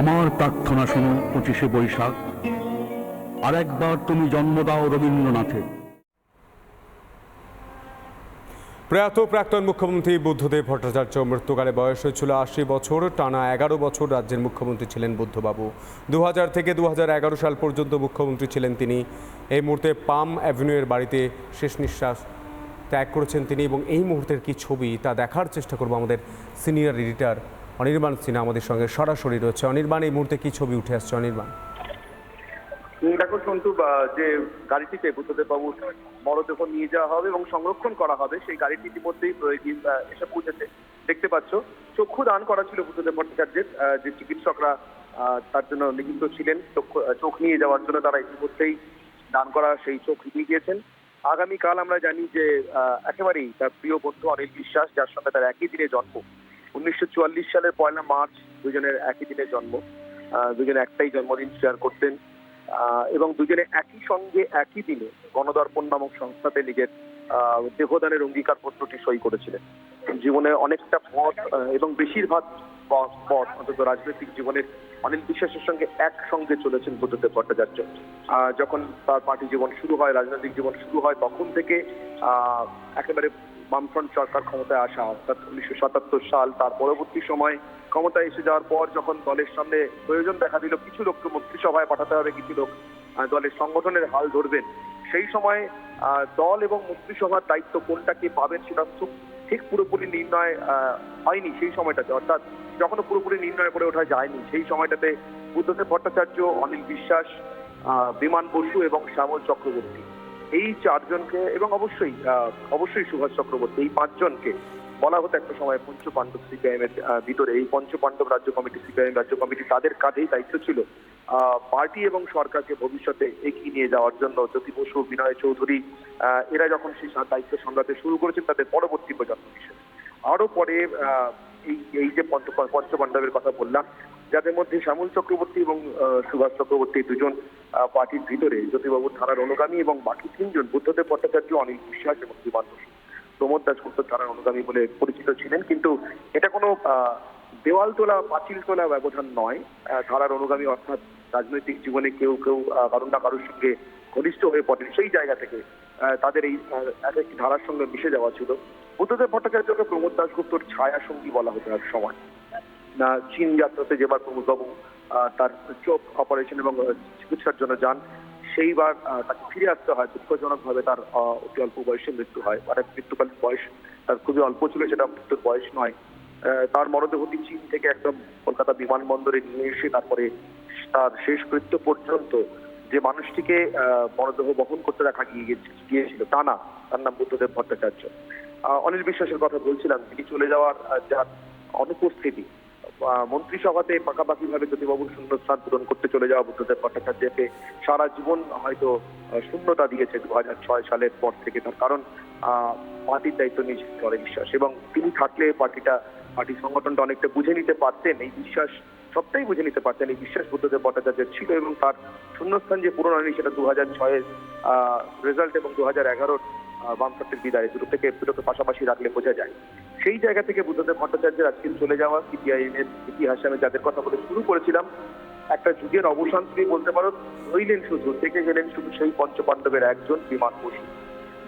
আমার প্রার্থনা শোনো 25শে বৈশাখ, আর একবার তুমি জন্ম দাও রবীন্দ্রনাথের। প্রয়াত প্রাক্তন মুখ্যমন্ত্রী বুদ্ধদেব ভট্টাচার্য মৃত্যুকালে বয়স হয়েছিল 80 বছর। টানা 11 বছর রাজ্যের মুখ্যমন্ত্রী ছিলেন বুদ্ধবাবু। 2000 থেকে 2011 সাল পর্যন্ত মুখ্যমন্ত্রী ছিলেন তিনি। এই মুহূর্তে পাম অ্যাভিনিউয়ের বাড়িতে শেষ নিঃশ্বাস ত্যাগ করেছেন তিনি, এবং এই মুহূর্তের কি ছবি তা দেখার চেষ্টা করব। আমাদের সিনিয়র এডিটর অনির্বাণ সিনহা আমাদের সঙ্গে সরাসরি রয়েছে। অনির্বাণ, এই মুহূর্তে কি ছবি উঠে আসছে অনির্বাণ? দেখো সন্তু, যে গাড়িটিতে বুদ্ধদেব বাবুর মরদেহ নিয়ে যাওয়া হবে এবং সংরক্ষণ করা হবে, সেই গাড়িটি ইতিমধ্যেই এসে পৌঁছেছে। দেখতে পাচ্ছ, চক্ষু দান করা ছিল বুদ্ধদেব ভট্টাচার্যের, যে চিকিৎসকরা তার জন্য নিযুক্ত ছিলেন চোখ নিয়ে যাওয়ার জন্য, তারা ইতিমধ্যেই দান করা সেই চোখ নিয়ে গিয়েছেন। আগামীকাল আমরা জানি যে একেবারেই তার প্রিয় বন্ধু অনিল বিশ্বাস, যার সঙ্গে তার একই দিনে জন্ম, 1944 সালের 1 মার্চ, দুজনের একই দিনে জন্ম, দুজনে একটাই জন্মদিন শেয়ার করতেন, এবং দুজনে একই সঙ্গে একই দিনে গণদর্পণ নামক সংস্থাতে নিজের দেহদানের অঙ্গীকারপত্রটি সই করেছিলেন। জীবনে অনেকটা পথ এবং বেশিরভাগ পথ অন্তত রাজনৈতিক জীবনের অনিল বিশ্বাসের সঙ্গে একসঙ্গে চলেছেন বুদ্ধদেব ভট্টাচার্য। যখন তার পার্টি জীবন শুরু হয়, রাজনৈতিক জীবন শুরু হয়, তখন থেকে একেবারে বামফ্রন্ট সরকার ক্ষমতায় আসা, অর্থাৎ 1977 সাল, তার পরবর্তী সময় ক্ষমতায় এসে যাওয়ার পর যখন দলের সামনে প্রয়োজন দেখা দিল কিছু লোককে মন্ত্রিসভায় পাঠাতে হবে, কিছু লোক দলের সংগঠনের হাল ধরবেন, সেই সময় দল এবং মন্ত্রিসভার দায়িত্ব কোনটা কে পাবেন সেটা ঠিক পুরোপুরি নির্ণয় হয়নি সেই সময়টাতে, অর্থাৎ যখনও পুরোপুরি নির্ণয় করে ওঠা যায়নি সেই সময়টাতে বুদ্ধদেব ভট্টাচার্য, অনিল বিশ্বাস, বিমান বসু এবং শ্যামল চক্রবর্তী, এই চারজনকে, এবং অবশ্যই সুভাষ চক্রবর্তী, এই 5 জনকে বলা হতো একটা সময় পঞ্চপাণ্ডব সিপিআইএম এর ভিতরে। এই পঞ্চপাণ্ডব রাজ্য কমিটি, সিপিআইএম রাজ্য কমিটি, তাদের কাঁধেই দায়িত্ব ছিল পার্টি এবং সরকারকে ভবিষ্যতে এগিয়ে নিয়ে যাওয়ার জন্য। জ্যোতি বসু, বিনয় চৌধুরী, এরা যখন সেই দায়িত্ব সামলাতে শুরু করেছেন, তাদের পরবর্তী প্রজন্ম হিসেবে আরো পরে এই যে পঞ্চপাণ্ডবের কথা বললাম, যাদের মধ্যে শ্যামল চক্রবর্তী এবং সুভাষ চক্রবর্তী দুজন পার্টির ভিতরে জ্যোতিবাবুর ধারার অনুগামী, এবং বাকি 3 জন বুদ্ধদেব ভট্টাচার্য, অনিল বিশ্বাস এবং বিমান বসু, প্রমোদ দাশগুপ্ত ধারার অনুগামী বলে পরিচিত ছিলেন। কিন্তু এটা কোনো দেওয়াল তোলা, পাঁচিল তোলা ব্যবধান নয়। ধারার অনুগামী অর্থাৎ রাজনৈতিক জীবনে কেউ কেউ কারণ না কারোর সঙ্গে ঘনিষ্ঠ হয়ে পড়েন, সেই জায়গা থেকে তাদের এই এক একটি ধারার সঙ্গে মিশে যাওয়া ছিল। বুদ্ধদেব ভট্টাচার্যকে প্রমোদ দাশগুপ্তর ছায়া সঙ্গী বলা হতো এক সময়। চীন যাত্রাতে যেবার প্রমোদবাবু তার চোখ অপারেশন এবং চিকিৎসার জন্য যান, সেইবার তাকে ফিরে আসতে হয়। দুঃখজনকভাবে তার অতি অল্প বয়সে মৃত্যু হয়, মানে মৃত্যুকালীন বয়স তার খুবই অল্প ছিল, সেটা মৃত্যুর বয়স নয়। তার মরদেহটি চীন থেকে একদম কলকাতা বিমানবন্দরে নিয়ে এসে তারপরে তার শেষকৃত্য পর্যন্ত যে মানুষটিকে মরদেহ বহন করতে দেখা গিয়েছিল তা না, তার নাম বুদ্ধদেব ভট্টাচার্য। অনিল বিশ্বাসের কথা বলছিলাম, তিনি চলে যাওয়ার যার অনুপস্থিতি, মন্ত্রিসভাতে পাকাপাকি ভাবে জ্যোতিবাবুর শূন্যস্থান পূরণ করতে চলে যাওয়া বুদ্ধদেব ভট্টাচার্যকে সারা জীবন হয়তো শূন্যতা দিয়েছে 2006 সালের পর থেকে। তার কারণ পার্টির দায়িত্ব নিয়েছিলেন অনিল বিশ্বাস, এবং তিনি থাকলে পার্টি সংগঠনটা অনেকটা বুঝে নিতে পারতেন, এই বিশ্বাস সবটাই বুঝে নিতে পারতেন। এই বিশ্বাস বুদ্ধদেব ভট্টাচার্যের ছিল, এবং তার শূন্যস্থান যে পূরণ হয়নি সেটা 2006-এর রেজাল্ট এবং 2011-র বামফ্রন্টের বিদায়, দুটোকে পাশাপাশি রাখলে বোঝা যায়। সেই জায়গা থেকে বুদ্ধদেব ভট্টাচার্যের আজকে চলে যাওয়া সিপিআইএম এর ইতিহাসে আমি যাদের কথা বলে শুরু করেছিলাম, একটা যুগের অবসান তুমি বলতে পারো। রইলেন শুধু, থেকে গেলেন শুধু সেই পঞ্চপাণ্ডবের একজন বিমান বসু,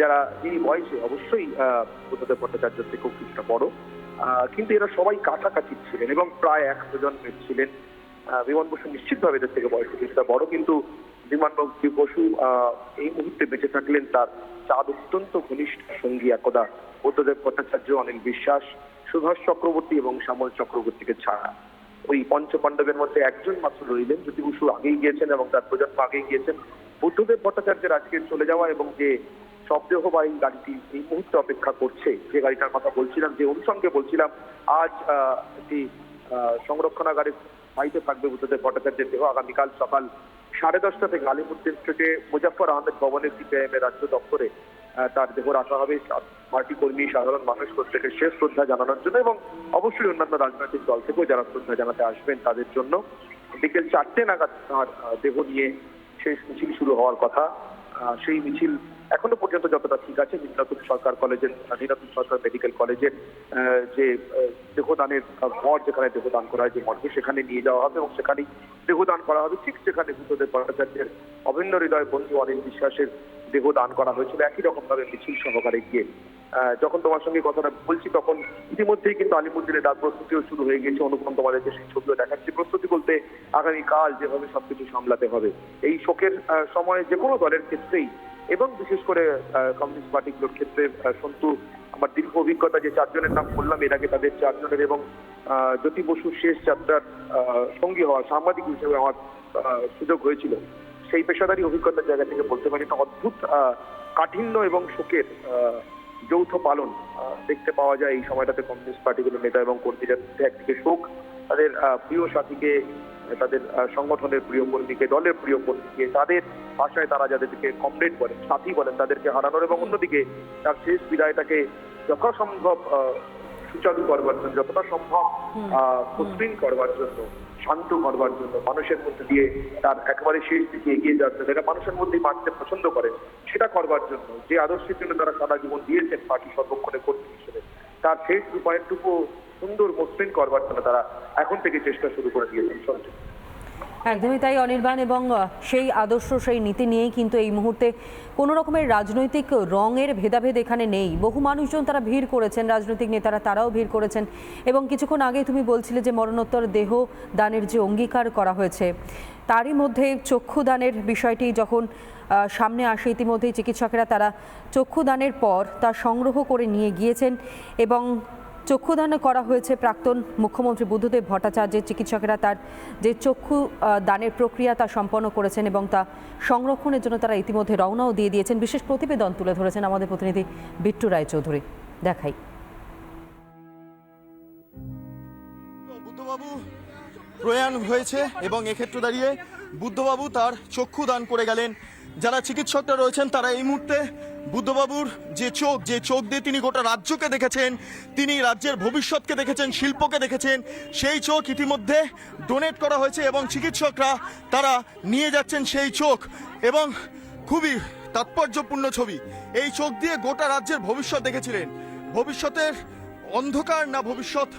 যারা যিনি বয়সে অবশ্যই বুদ্ধদেব ভট্টাচার্যের থেকেও কিছুটা বড়, কিন্তু এরা সবাই কাছাকাছি ছিলেন এবং প্রায় এক প্রজন্মের ছিলেন। বিমান বসু নিশ্চিতভাবে এদের থেকে বয়সে কিছুটা বড়, কিন্তু বিমান বসু এই মুহূর্তে বেঁচে থাকলেন তার 4 অত্যন্ত ঘনিষ্ঠ সঙ্গী একদা বুদ্ধদেব ভট্টাচার্য, অনিল বিশ্বাস, সুভাষ চক্রবর্তী এবং শ্যামল চক্রবর্তীকে ছাড়া। ওই পঞ্চপাণ্ডবের মধ্যে একজন মাত্র রইলেন, জ্যোতি বসু আগেই গিয়েছেন এবং তার প্রজন্ম আগেই গিয়েছেন। বুদ্ধদেব ভট্টাচার্যের আজকে চলে যাওয়া এবং যে শবদেহবাহী গাড়িটি এই মুহূর্তে অপেক্ষা করছে, যে গাড়িটার কথা বলছিলাম, যে অনুষঙ্গে বলছিলাম, আজ একটি সংরক্ষণাগারে বাড়িতে থাকবে বুদ্ধদেব ভট্টাচার্যের দেহ। আগামীকাল সকাল 10:30 থেকে আলিপুর স্ট্রিটে মুজাফফর আহমেদ ভবনের সিপিআইএম এর রাজ্য দপ্তরে তার দেহ রাখা হবে পার্টি কর্মী, সাধারণ মানুষ প্রত্যেকে শেষ শ্রদ্ধা জানানোর জন্য, এবং অবশ্যই অন্যান্য রাজনৈতিক দল থেকেও যারা শ্রদ্ধা জানাতে আসবেন তাদের জন্য। বিকেল 4টে নাগাদ তার দেহ নিয়ে শেষ মিছিল শুরু হওয়ার কথা। সেই মিছিল এখনো পর্যন্ত যতটা ঠিক আছে, নীলরতন সরকার কলেজের, নীলরতন সরকার মেডিকেল কলেজের যে দেহদানের ঘর, যেখানে দেহদান করা হয় যে মর্গে, সেখানে নিয়ে যাওয়া হবে এবং সেখানেই দেহদান করা হবে। ঠিক যেখানে বুদ্ধদেব ভট্টাচার্যের অভিন্ন হৃদয় বন্ধু অনিল বিশ্বাসের দেহ দান করা হয়েছিল, একই রকম ভাবে মিছিল সহকারে গিয়ে যখন তোমার সঙ্গে কথাটা বলছি তখন ইতিমধ্যেই কিন্তু আলিপুরদুয়ারে ডাক প্রস্তুতিও শুরু হয়ে গেছে। অনুপম তোমাদেরকে সেই ছবিও দেখাচ্ছি। প্রস্তুতি বলতে আগামীকাল যেভাবে সবকিছু সামলাতে হবে এই শোকের সময় যে কোনো দলের ক্ষেত্রেই, এবং বিশেষ করে কমিউনিস্ট পার্টিগুলোর ক্ষেত্রে, সন্তু আমার দীর্ঘ অভিজ্ঞতা, যে চারজনের নাম বললাম এর আগে, তাদের চারজনের এবং জ্যোতি বসুর শেষ যাত্রার সঙ্গী হওয়া সাংবাদিক হিসেবে আমার সুযোগ হয়েছিল, সেই পেশাদারী অভিজ্ঞতার জায়গা থেকে বলতে পারি একটা অদ্ভুত কাঠিন্য এবং শোকের যৌথ পালন দেখতে পাওয়া যায় এই সময়টাতে। কমিউনিস্ট পার্টিগুলোর নেতা এবং কর্মীদের মধ্যে একদিকে শোক, তাদের প্রিয় সাথীকে, তাদের সংগঠনের প্রিয় কর্মীকে, দলের প্রিয় কর্মীকে, তাদের ভাষায় তারা যাদেরকে কমরেড বলেন, সাথী বলেন, তাদেরকে হারানোর, এবং অন্যদিকে তার শেষ বিদায়টাকে যথাসম্ভব সুচারু করবার জন্য, যতটা সম্ভব মসৃণ করবার জন্য, শান্ত করবার জন্য, মানুষের মধ্যে দিয়ে তার একেবারে শেষ দিকে এগিয়ে যাওয়ার জন্য, এটা মানুষের মধ্যেই বাঁচতে পছন্দ করে, সেটা করবার জন্য, যে আদর্শের জন্য তারা সারা জীবন দিয়েছেন পার্টি সর্বক্ষণে কর্মী হিসেবে, তার শেষ রূপায়ণটুকু সুন্দর মসৃণ করবার জন্য তারা এখন থেকে চেষ্টা শুরু করে দিয়েছেন সঞ্জয়। একদমই তাই অনির্বাণ, এবং সেই আদর্শ, সেই নীতি নিয়েই কিন্তু এই মুহূর্তে কোনো রকমের রাজনৈতিক রঙের ভেদাভেদ এখানে নেই। বহু মানুষজন তারা ভিড় করেছেন, রাজনৈতিক নেতারা তারাও ভিড় করেছেন, এবং কিছুক্ষণ আগে তুমি বলছিলে যে মরণোত্তর দেহ দানের যে অঙ্গীকার করা হয়েছে, তারই মধ্যে চক্ষুদানের বিষয়টি যখন সামনে আসে, ইতিমধ্যেই চিকিৎসকেরা তারা চক্ষুদানের পর তা সংগ্রহ করে নিয়ে গিয়েছেন এবং চক্ষুদান করা হয়েছে প্রাক্তন মুখ্যমন্ত্রী বুদ্ধদেব ভট্টাচার্যের। চিকিৎসকেরা তার যে চক্ষু দানের প্রক্রিয়া তা সম্পন্ন করেছেন এবং তা সংরক্ষণের জন্য তারা ইতিমধ্যে রওনাও দিয়ে দিয়েছেন। বিশেষ প্রতিবেদন তুলে ধরেছেন আমাদের প্রতিনিধি বিট্টু রায়চৌধুরী। দেখাই। বুদ্ধবাবু প্রয়াণ হয়েছে এবং এক্ষেত্রে দাঁড়িয়ে বুদ্ধবাবু তার চক্ষু দান করে গেলেন। যারা চিকিৎসকরা রয়েছেন তারা এই মুহূর্তে বুদ্ধবাবুর যে চোখ দিয়ে তিনি গোটা রাজ্যকে দেখেছেন, তিনি রাজ্যের ভবিষ্যৎকে দেখেছেন, শিল্পকে দেখেছেন, সেই চোখ ইতিমধ্যে ডোনেট করা হয়েছে এবং চিকিৎসকরা তারা নিয়ে যাচ্ছেন সেই চোখ। এবং খুবই তাৎপর্যপূর্ণ ছবি, এই চোখ দিয়ে গোটা রাজ্যের ভবিষ্যৎ দেখেছিলেন। ভবিষ্যতের অন্ধকার না ভবিষ্যৎ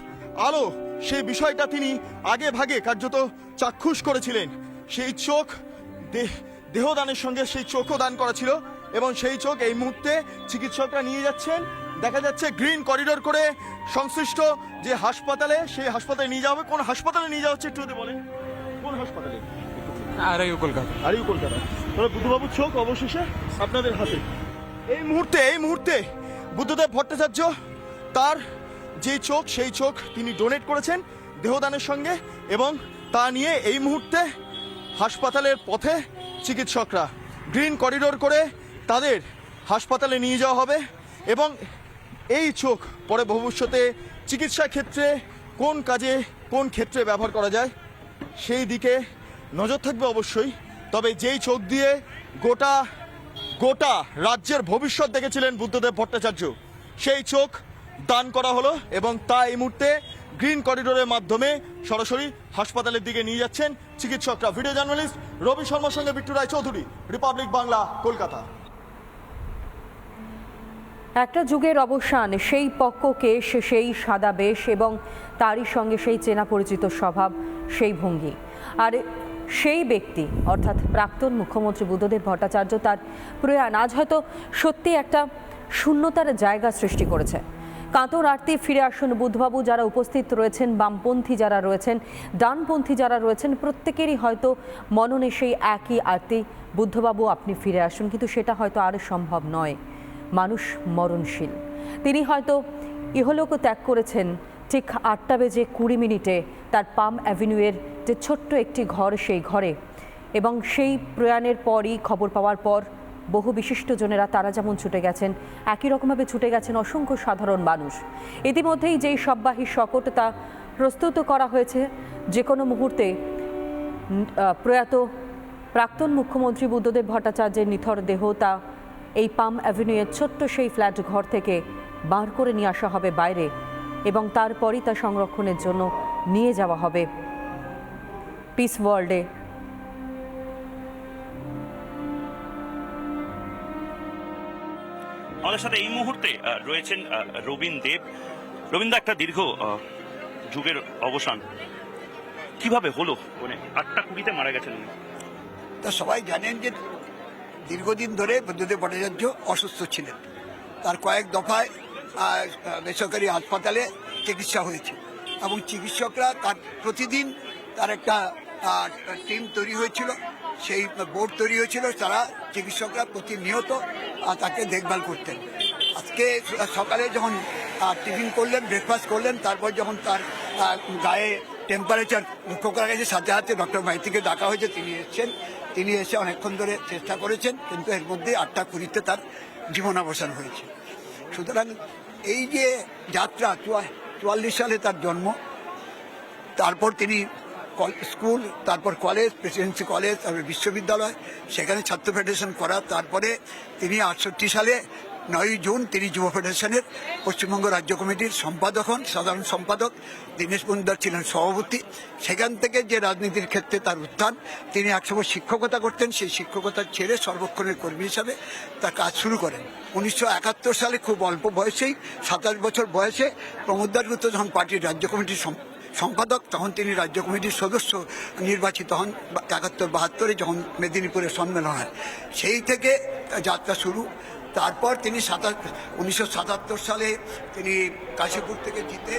আলো, সেই বিষয়টা তিনি আগে ভাগে কার্যত চাক্ষুষ করেছিলেন। সেই চোখ দেহদানের সঙ্গে সেই চোখও দান করা ছিল এবং সেই চোখ এই মুহূর্তে চিকিৎসকরা নিয়ে যাচ্ছেন। দেখা যাচ্ছে গ্রিন করিডোর করে সংশ্লিষ্ট যে হাসপাতালে, সেই হাসপাতালে নিয়ে যাওয়া হবে। কোন হাসপাতালে নিয়ে যাওয়া হচ্ছে একটু যদি বলেন? কোন হাসপাতালে? আরইউ কলকাতা। আরইউ কলকাতা। তাহলে বুদ্ধবাবুর চোখ অবশেষে আপনাদের হাতে। এই মুহূর্তে বুদ্ধদেব ভট্টাচার্য তার যে চোখ, সেই চোখ তিনি ডোনেট করেছেন দেহদানের সঙ্গে, এবং তা নিয়ে এই মুহূর্তে হাসপাতালের পথে চিকিৎসকরা গ্রিন করিডোর করে তাদের হাসপাতালে নিয়ে যাওয়া হবে। এবং এই চোখ পরে ভবিষ্যতে চিকিৎসা ক্ষেত্রে কোন কাজে, কোন ক্ষেত্রে ব্যবহার করা যায় সেই দিকে নজর থাকবে অবশ্যই। তবে যেই চোখ দিয়ে গোটা রাজ্যের ভবিষ্যৎ দেখেছিলেন বুদ্ধদেব ভট্টাচার্য, সেই চোখ দান করা হলো এবং তা এই মুহূর্তে গ্রিন করিডোরের মাধ্যমে সরাসরি হাসপাতালের দিকে নিয়ে যাচ্ছেন চিকিৎসকরা। ভিডিও জার্নালিস্ট রবি শর্মার সঙ্গে বিট্টু রায়চৌধুরী, রিপাবলিক বাংলা, কলকাতা। একটা যুগের অবসান, সেই পক্ককেশ, সেই সাদা বেশ এবং তারই সঙ্গে সেই চেনা পরিচিত স্বভাব, সেই ভঙ্গি। আর সেই ব্যক্তি অর্থাৎ প্রাক্তন মুখ্যমন্ত্রী বুদ্ধদেব ভট্টাচার্য, তার প্রয়াণ আজ হয়তো সত্যি একটা শূন্যতার জায়গা সৃষ্টি করেছে। কাতর আরতি ফিরে আসুন বুদ্ধবাবু। যারা উপস্থিত রয়েছেন, বামপন্থী যারা রয়েছেন, ডানপন্থী যারা রয়েছেন, প্রত্যেকেরই হয়তো মননে সেই একই আরতি, বুদ্ধবাবু আপনি ফিরে আসুন। কিন্তু সেটা হয়তো আর সম্ভব নয়। মানুষ মরণশীল। তিনি হয়তো ইহলোক ত্যাগ করেছেন ঠিক 8:20 তার পাম অ্যাভিনিউয়ের যে ছোট্ট একটি ঘর, সেই ঘরে। এবং সেই প্রয়াণের পরই, খবর পাওয়ার পর, বহু বিশিষ্টজনেরা তারা যেমন ছুটে গেছেন, একই রকমভাবে ছুটে গেছেন অসংখ্য সাধারণ মানুষ। ইতিমধ্যেই যেই শববাহী শকট তা প্রস্তুত করা হয়েছে। যে কোনো মুহূর্তে প্রয়াত প্রাক্তন মুখ্যমন্ত্রী বুদ্ধদেব ভট্টাচার্যের নিথর দেহ তা এই পাম অ্যাভিনিউয়ের ছোট্ট সেই ফ্ল্যাট ঘর থেকে বার করে নিয়ে আসা হবে বাইরে এবং তারপরই তা সংরক্ষণের জন্য নিয়ে যাওয়া হবে পিস ওয়ার্ল্ডে। আমাদের সাথে এই মুহূর্তে রয়েছেন রবীন দেব। রবীন্দ্র, একটা দীর্ঘ যুগের অবসান কিভাবে হলো? মানে 8টা 20-তে মারা গেছেন উনি। তা সবাই জানেন যে দীর্ঘদিন ধরে বুদ্ধদেব ভট্টাচার্য অসুস্থ ছিলেন। তার কয়েক দফায় বেসরকারি হাসপাতালে চিকিৎসা হয়েছে এবং চিকিৎসকরা তার প্রতিদিন তার একটা টিম তৈরি হয়েছিল, সেই বোর্ড তৈরি হয়েছিল, তারা চিকিৎসকরা প্রতিনিয়ত তাকে দেখভাল করতেন। আজকে সকালে যখন টিফিন করলেন, ব্রেকফাস্ট করলেন, তারপর যখন তার গায়ে টেম্পারেচার লক্ষ্য করা গেছে, সাথে সাথে ডক্টর মাইতিকে ডাকা হয়েছে, তিনি এসেছেন। তিনি এসে অনেকক্ষণ ধরে চেষ্টা করেছেন, কিন্তু এর মধ্যে 8টা 20-তে তার জীবনাবসান হয়েছে। সুতরাং এই যে যাত্রা, 44 সালে তার জন্ম, তারপর তিনি স্কুল, তারপর কলেজ, প্রেসিডেন্সি কলেজ, তারপর বিশ্ববিদ্যালয়, সেখানে ছাত্র ফেডারেশন করা। তারপরে তিনি 68 সালে 9 জুন তিনি যুব ফেডারেশনের পশ্চিমবঙ্গ রাজ্য কমিটির সম্পাদক হন, সাধারণ সম্পাদক। দীনেশ মজুমদার ছিলেন সভাপতি। সেখান থেকে যে রাজনীতির ক্ষেত্রে তার উত্থান, তিনি একসময় শিক্ষকতা করতেন, সেই শিক্ষকতা ছেড়ে সর্বক্ষণের কর্মী হিসাবে তার কাজ শুরু করেন। 1971 সালে খুব অল্প বয়সেই, 27 বছর বয়সে, প্রমোদ দাশগুপ্ত যখন পার্টির রাজ্য কমিটির সম্পাদক, তখন তিনি রাজ্য কমিটির সদস্য নির্বাচিত হন 71-72-এ, যখন মেদিনীপুরে সম্মেলন হয়। সেই থেকে যাত্রা শুরু। তারপর তিনি 1977 সালে তিনি কাশীপুর থেকে জিতে